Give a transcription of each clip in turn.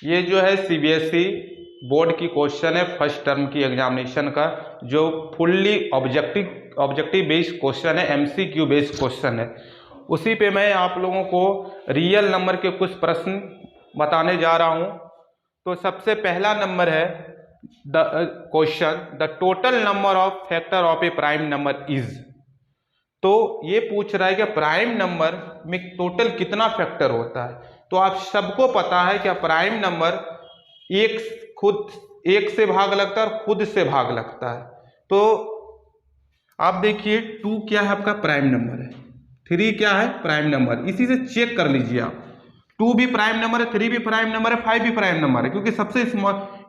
ये जो है सीबीएसई बोर्ड की क्वेश्चन है फर्स्ट टर्म की एग्जामिनेशन का, जो फुल्ली ऑब्जेक्टिव बेस्ड क्वेश्चन है, एमसीक्यू बेस्ड क्वेश्चन है। उसी पे मैं आप लोगों को रियल नंबर के कुछ प्रश्न बताने जा रहा हूँ। तो सबसे पहला नंबर है the question, the total number of factor of A prime number is. तो ये पूछ रहा है कि प्राइम नंबर में टोटल कितना फैक्टर होता है। तो आप सबको पता है कि प्राइम नंबर एक से भाग लगता है और खुद से भाग लगता है। तो आप देखिए 2 क्या है, आपका प्राइम नंबर है, 3 क्या है प्राइम नंबर, इसी से चेक कर लीजिए आप। 2 भी प्राइम नंबर है, 3 भी प्राइम नंबर है, 5 भी प्राइम नंबर है, क्योंकि सबसे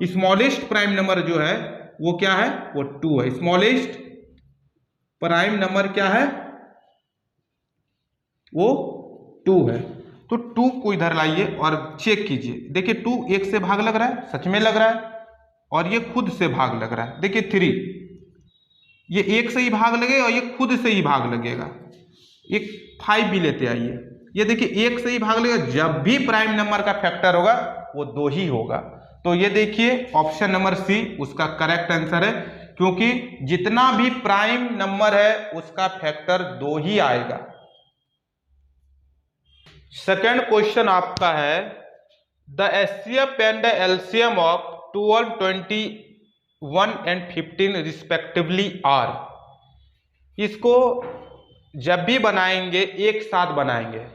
स्मॉलेस्ट प्राइम नंबर जो है वो क्या है, वो 2 है। स्मॉलेस्ट प्राइम नंबर क्या है, वो 2 है। तो 2 को इधर लाइए और चेक कीजिए। देखिए 2 1 से भाग लग रहा है, सच में लग रहा है, और ये खुद से भाग लग रहा है। देखिए 3 ये 1 से ही भाग लगेगा और ये खुद से ही भाग लगेगा। एक 5 भी लेते आइए, ये देखिए 1 से ही भाग लगेगा। जब भी प्राइम नंबर का फैक्टर होगा वो 2 ही होगा। तो ये देखिए ऑप्शन नंबर सी उसका करेक्ट आंसर है, क्योंकि जितना भी प्राइम नंबर है उसका फैक्टर 2 ही आएगा। सेकेंड क्वेश्चन आपका है the HCF and the LCM of 12, 21 and 15 respectively are. इसको जब भी बनाएंगे एक साथ बनाएंगे,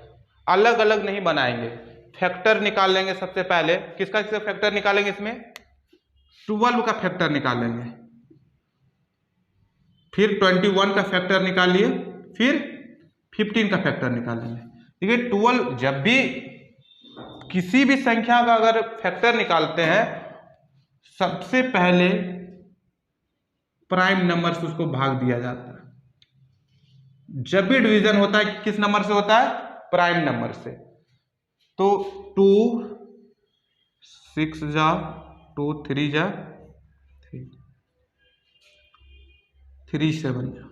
अलग अलग नहीं बनाएंगे। फैक्टर निकाल लेंगे सबसे पहले। किसका फैक्टर निकालेंगे, इसमें 12 का फैक्टर निकालेंगे, फिर 21 का फैक्टर निकालिए, फिर 15 का फैक्टर निकालेंगे। देखिए 12 जब भी किसी भी संख्या का अगर फैक्टर निकालते हैं, सबसे पहले प्राइम नंबर से उसको भाग दिया जाता है। जब भी डिवीजन होता है किस नंबर से होता है, प्राइम नंबर से। तो 2 6 जा 2 3 जा 3 7 जा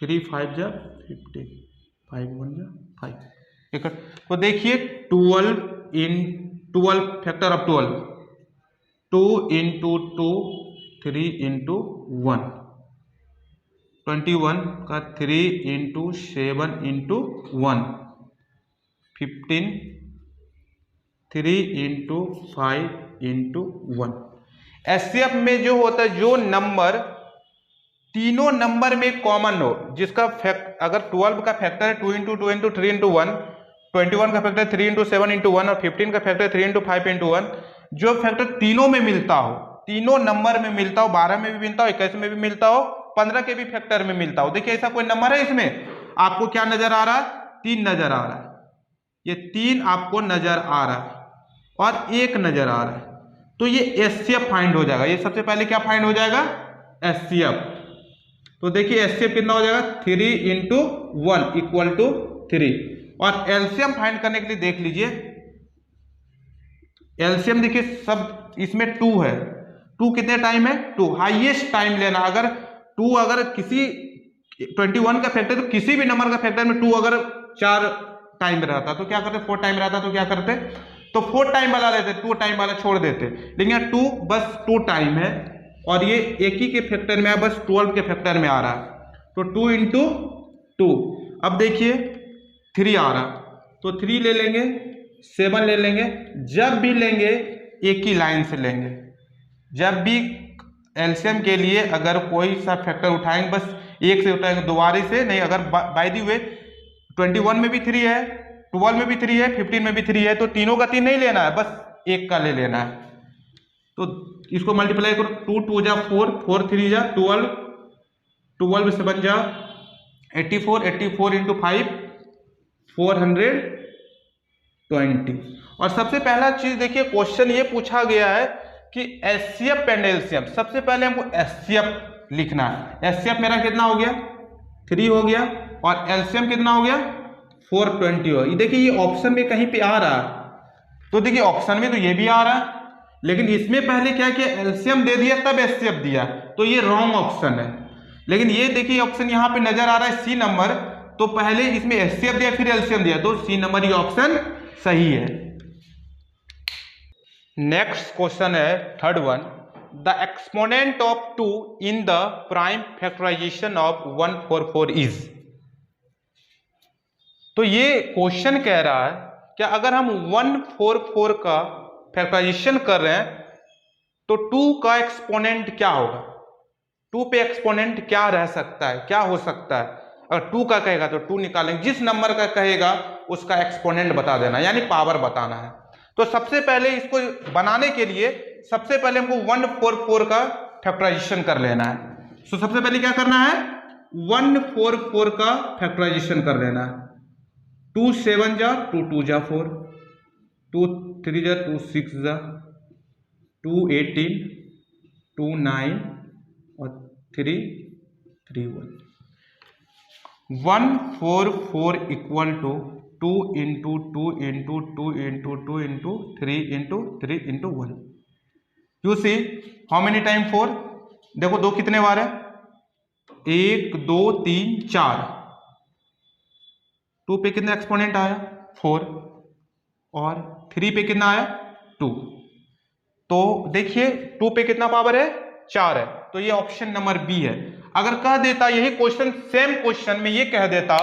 3 5 जा 15 5 1 जा 5। तो देखिए 12 इन 12 फैक्टर ऑफ 12, 2 इंटू 2 3 इंटू 1, 21 का 3 into 7 into 1, 15 3 into 5 into 1। HCF में जो होता है, जो नंबर तीनों नंबर में कॉमन हो, जिसका अगर 12 का फैक्टर है 2 इंटू 2 इंटू 3 इंटू 1, 21 का फैक्टर 3 इंटू 7 इंटू 1 और 15 का फैक्टर 3 इंटू 5 इंटू 1, जो फैक्टर तीनों में मिलता हो, तीनों नंबर में मिलता हो, 12 में भी मिलता हो, 21 में भी मिलता हो, 15 के भी फैक्टर में मिलता हो। देखिए ऐसा कोई नंबर है इसमें, आपको क्या नजर आ रहा है, 3 नजर आ रहा है। ये 3 आपको नजर आ रहा है और 1 नजर आ रहा है। तो ये एचसीएफ फाइंड हो जाएगा। ये सबसे पहले क्या फाइंड हो जाएगा, एचसीएफ। तो देखिए एचसीएफ कितना हो जाएगा, 3 इंटू 1 इक्वल टू 3। और एलसीएम फाइंड करने के लिए देख लीजिए, एलसीएम देखिए सब इसमें 2 है। 2 कितने टाइम है, 2 हाईएस्ट टाइम लेना। अगर 2 अगर किसी 21 का फैक्टर, तो किसी भी नंबर का फैक्टर में 2 अगर 4 टाइम रहता तो क्या करते, 4 टाइम रहता तो क्या करते, तो 4 टाइम वाला लेते, 2 टाइम वाला छोड़ देते। लेकिन 2 बस 2 टाइम है और ये एक ही के फैक्टर में है, बस 12 के फैक्टर में आ रहा है। तो 2 इंटू 2। अब देखिए 3 आ रहा, तो 3 ले लेंगे, 7 ले लेंगे। जब भी लेंगे एक ही लाइन से लेंगे। जब भी एलसीएम के लिए अगर कोई सा फैक्टर उठाएंगे, बस एक से उठाएंगे, दोबारा से नहीं। अगर बाय द वे 21 में भी 3 है, 12 में भी 3 है, 15 में भी 3 है, तो तीनों का 3 नहीं लेना है, बस एक का ले लेना है। तो इसको मल्टीप्लाई करो, 2 2 जा 4, 4 3 जा 12, 12 7 जा 84, 84 इंटू 5 420। और सबसे पहला चीज देखिए, क्वेश्चन ये पूछा गया है कि एचसीएफ एंड एलसीएम। सबसे पहले हमको एचसीएफ लिखना है। एचसीएफ मेरा कितना हो गया, 3 हो गया, और एलसीएम कितना हो गया, 420 हो। ये देखिए ये ऑप्शन में कहीं पे आ रहा है, तो देखिए ऑप्शन में तो ये भी आ रहा है, लेकिन इसमें पहले क्या किया, एलसीएम दे दिया तब एचसीएफ दिया, तो ये रॉन्ग ऑप्शन है। लेकिन ये देखिए ऑप्शन यहाँ पे नजर आ रहा है सी नंबर, तो पहले इसमें एचसीएफ दिया फिर एलसीएम दिया, तो सी नंबर ये ऑप्शन सही है। नेक्स्ट क्वेश्चन है third one, the exponent of 2 in the prime factorisation of 144 is. तो ये क्वेश्चन कह रहा है कि अगर हम 144 का फैक्टराइजेशन कर रहे हैं तो 2 का एक्सपोनेंट क्या होगा, 2 पे एक्सपोनेंट क्या रह सकता है, क्या हो सकता है। अगर 2 का कहेगा तो 2 निकालेंगे, जिस नंबर का कहेगा उसका एक्सपोनेंट बता देना, यानी पावर बताना है। तो सबसे पहले इसको बनाने के लिए सबसे पहले हमको 144 का फैक्टराइजेशन कर लेना है। तो सबसे पहले क्या करना है, 144 का फैक्टराइजेशन कर लेना है। 2 7 जा 2 2 जा 4, 2 3 जा 2 6 जा 2 18, 2 9 और 3 3 1। 144 equal to 2 into 2 into 2 into 2 into 3 into 3 into 1। You see how many time 4, देखो 2 कितने बार है, 1 2 3 4। 2 पे कितना एक्सपोनेंट आया 4 और 3 पे कितना आया 2। तो देखिए 2 पे कितना पावर है 4 है, तो ये ऑप्शन नंबर बी है। अगर कह देता यही क्वेश्चन, सेम क्वेश्चन में ये कह देता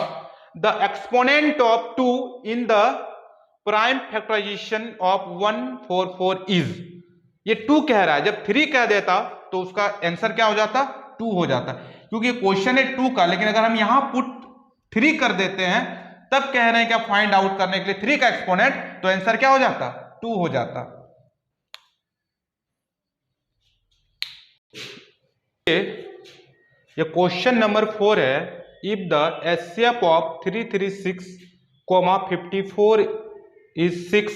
the exponent of 2 in the prime factorisation of 144 is, ये 2 कह रहा है, जब 3 कह देता तो उसका आंसर क्या हो जाता 2 हो जाता, क्योंकि क्वेश्चन है 2 का। लेकिन अगर हम यहां पुट 3 कर देते हैं तब कह रहे हैं क्या फाइंड आउट करने के लिए 3 का एक्सपोनेंट, तो आंसर क्या हो जाता 2 हो जाता। ये क्वेश्चन नंबर 4 है, if the HCF of 336, 54 is 6,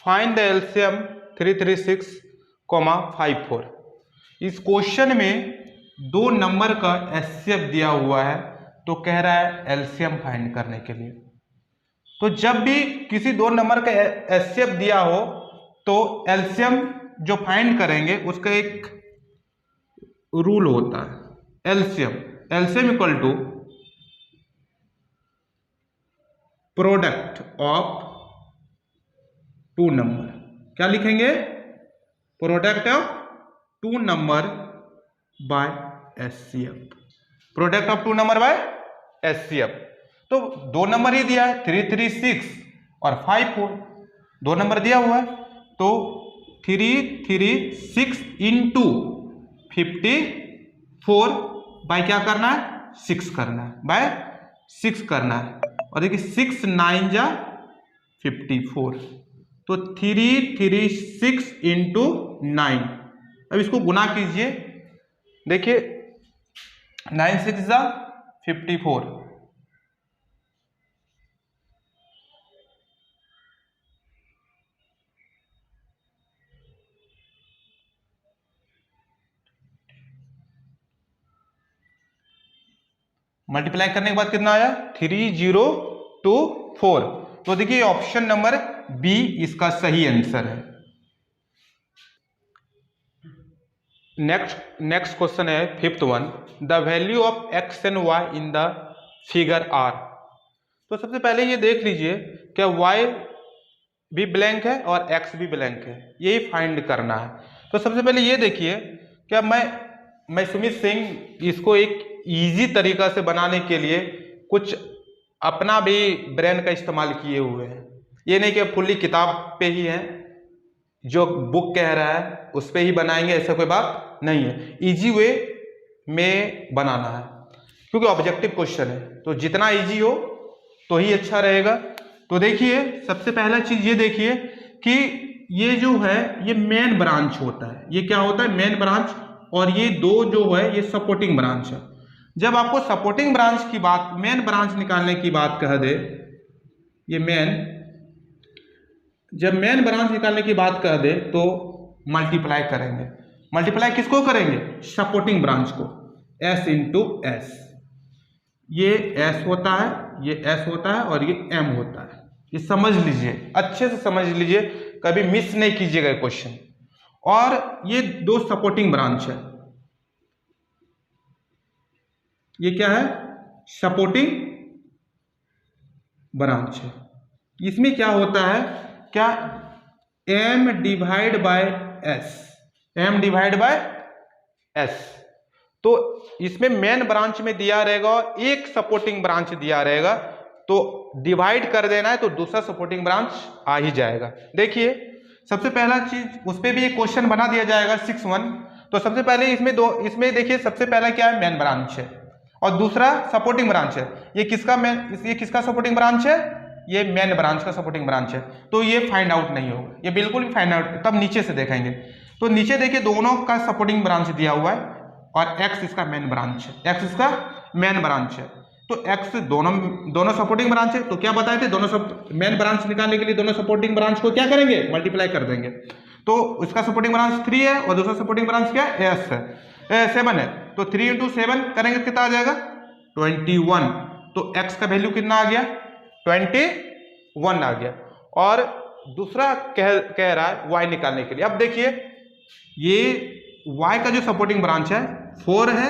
find the LCM 336, 54। इस क्वेश्चन में 2 नंबर का एचसीएफ दिया हुआ है, तो कह रहा है एलसीएम फाइंड करने के लिए। तो जब भी किसी 2 नंबर का एचसीएफ दिया हो तो एलसीएम जो फाइंड करेंगे उसका एक रूल होता है, LCM equal to product of 2 number. क्या लिखेंगे, product of 2 number by HCF, product of 2 number by HCF. तो 2 नंबर ही दिया है 336 और 54, 2 नंबर दिया हुआ है, तो 336 इंटू 54 बाय क्या करना है 6 करना है, बाय 6 करना है। और देखिए 6 9 जा 54, तो 336 इंटू 9। अब इसको गुना कीजिए, देखिए 9 6 जा 54, मल्टीप्लाई करने के बाद कितना आया 3024। तो देखिए ऑप्शन नंबर बी इसका सही आंसर है। नेक्स्ट क्वेश्चन है 5th one, the value of x and y in the figure are. तो सबसे पहले ये देख लीजिए क्या वाई भी ब्लैंक है और एक्स भी ब्लैंक है, यही फाइंड करना है। तो सबसे पहले ये देखिए क्या मैं सुमित सिंह इसको एक इजी तरीका से बनाने के लिए कुछ अपना भी ब्रेन का इस्तेमाल किए हुए हैं। ये नहीं कि फुल्ली किताब पे ही है, जो बुक कह रहा है उस पे ही बनाएंगे, ऐसा कोई बात नहीं है। इजी वे में बनाना है क्योंकि ऑब्जेक्टिव क्वेश्चन है, तो जितना इजी हो तो ही अच्छा रहेगा। तो देखिए सबसे पहला चीज ये देखिए कि ये जो है ये मेन ब्रांच होता है, ये क्या होता है मेन ब्रांच, और ये 2 जो है ये सपोर्टिंग ब्रांच है। जब आपको सपोर्टिंग ब्रांच की बात, मेन ब्रांच निकालने की बात कह दे, ये जब मेन ब्रांच निकालने की बात कह दे तो मल्टीप्लाई करेंगे। मल्टीप्लाई किसको करेंगे, सपोर्टिंग ब्रांच को, s इंटू एस। ये s होता है, ये s होता है और ये m होता है। ये समझ लीजिए, अच्छे से समझ लीजिए, कभी मिस नहीं कीजिएगा क्वेश्चन। और ये 2 सपोर्टिंग ब्रांच है, ये क्या है सपोर्टिंग ब्रांच है। इसमें क्या होता है, क्या m divide by s, m divide by s। तो इसमें मेन ब्रांच में दिया रहेगा और एक सपोर्टिंग ब्रांच दिया रहेगा, तो डिवाइड कर देना है तो दूसरा सपोर्टिंग ब्रांच आ ही जाएगा। देखिए सबसे पहला चीज उस पर भी एक क्वेश्चन बना दिया जाएगा 6(1). तो सबसे पहले इसमें देखिए सबसे पहला क्या है, मेन ब्रांच है और दूसरा सपोर्टिंग ब्रांच है। ये किसका सपोर्टिंग ब्रांच है, ये मेन ब्रांच का सपोर्टिंग ब्रांच है। तो ये फाइंड आउट नहीं होगा, ये बिल्कुल भी फाइंड आउट, तब नीचे से देखेंगे। तो नीचे देखिए दोनों का सपोर्टिंग ब्रांच दिया हुआ है और x इसका मेन ब्रांच है, x इसका मेन ब्रांच है। तो x दोनों सपोर्टिंग ब्रांच है, तो क्या बताए थे, दोनों मेन ब्रांच निकालने के लिए दोनों सपोर्टिंग ब्रांच को क्या करेंगे, मल्टीप्लाई कर देंगे। तो इसका सपोर्टिंग ब्रांच 3 है और दूसरा सपोर्टिंग ब्रांच क्या है, s है, 7 है। तो 3 × 7 करेंगे कितना आ जाएगा, 21। तो x का वैल्यू कितना आ गया, 21 आ गया। और दूसरा कह रहा है y निकालने के लिए। अब देखिए ये y का जो सपोर्टिंग ब्रांच है 4 है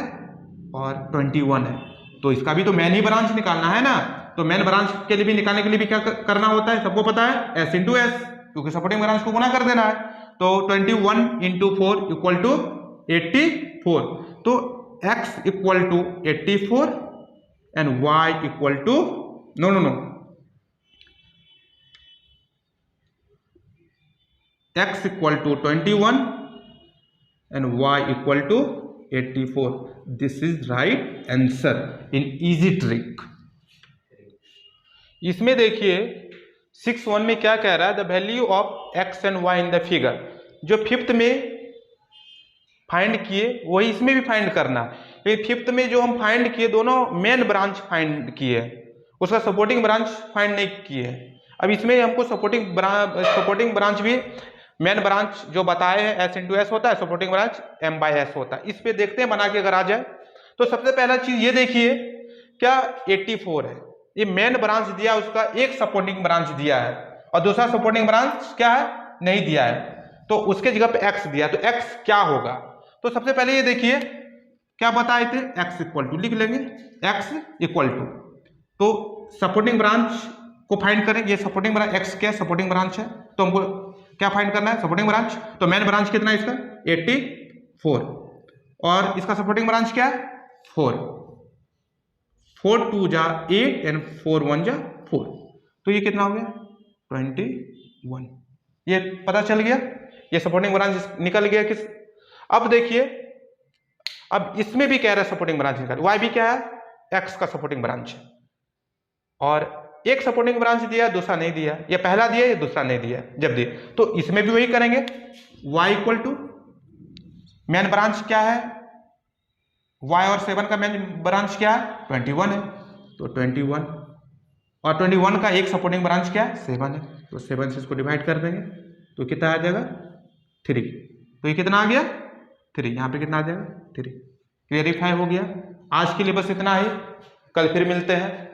और 21 है, तो इसका भी तो मेन ही ब्रांच निकालना है ना। तो मेन ब्रांच के लिए भी निकालने के लिए भी क्या करना होता है, सबको पता है, s × s, क्योंकि सपोर्टिंग ब्रांच को गुना कर देना है। तो 21 × 4 = 84। तो x = 84 and y = x = 21 and y = 84. This is right answer in easy trick. इसमें देखिए 6(1) में क्या कह रहा है, the value of x and y in the figure. जो फिफ्थ में फाइंड किए वही इसमें भी फाइंड करना है। ये फिफ्थ में जो हम फाइंड किए दोनों मेन ब्रांच फाइंड किए, उसका सपोर्टिंग ब्रांच फाइंड नहीं किए। अब इसमें हमको सपोर्टिंग ब्रांच भी मेन ब्रांच जो बताए हैं s × s होता है, सपोर्टिंग ब्रांच m/s होता है। इस पे देखते हैं बना के अगर आ जाए। तो सबसे पहला चीज ये देखिए क्या 84 है, ये मेन ब्रांच दिया, उसका एक सपोर्टिंग ब्रांच दिया है और दूसरा सपोर्टिंग ब्रांच क्या है, नहीं दिया है। तो उसके जगह पे x दिया, तो x क्या होगा। तो सबसे पहले ये देखिए क्या बताए थे, x = लिख लेंगे, x = तो सपोर्टिंग ब्रांच को फाइंड करें। ये सपोर्टिंग ब्रांच x क्या सपोर्टिंग ब्रांच है, तो हमको क्या फाइंड करना है, सपोर्टिंग ब्रांच। तो मेन ब्रांच कितना है इसका, 84 और इसका सपोर्टिंग ब्रांच क्या है, 4। 4 × 2 = 8 एंड 4 × 1 = 4। तो ये कितना हो गया, 21। ये पता चल गया, ये सपोर्टिंग ब्रांच निकल गया किस। अब देखिए अब इसमें भी कह रहा है सपोर्टिंग ब्रांच निकाल, y भी क्या है, x का सपोर्टिंग ब्रांच है और एक सपोर्टिंग ब्रांच दिया दूसरा नहीं दिया, ये पहला दिया ये दूसरा नहीं दिया। जब दिए तो इसमें भी वही करेंगे, y = मेन ब्रांच क्या है, y और 7 का मेन ब्रांच क्या है, 21 है। तो 21 और 21 का एक सपोर्टिंग ब्रांच क्या है, 7 है। तो 7 से इसको डिवाइड कर देंगे तो कितना आ जाएगा, 3। तो ये कितना आ गया, 3। यहाँ पे कितना आ जाएगा, 3। क्लियरिफाई हो गया। आज के लिए बस इतना ही, कल फिर मिलते हैं।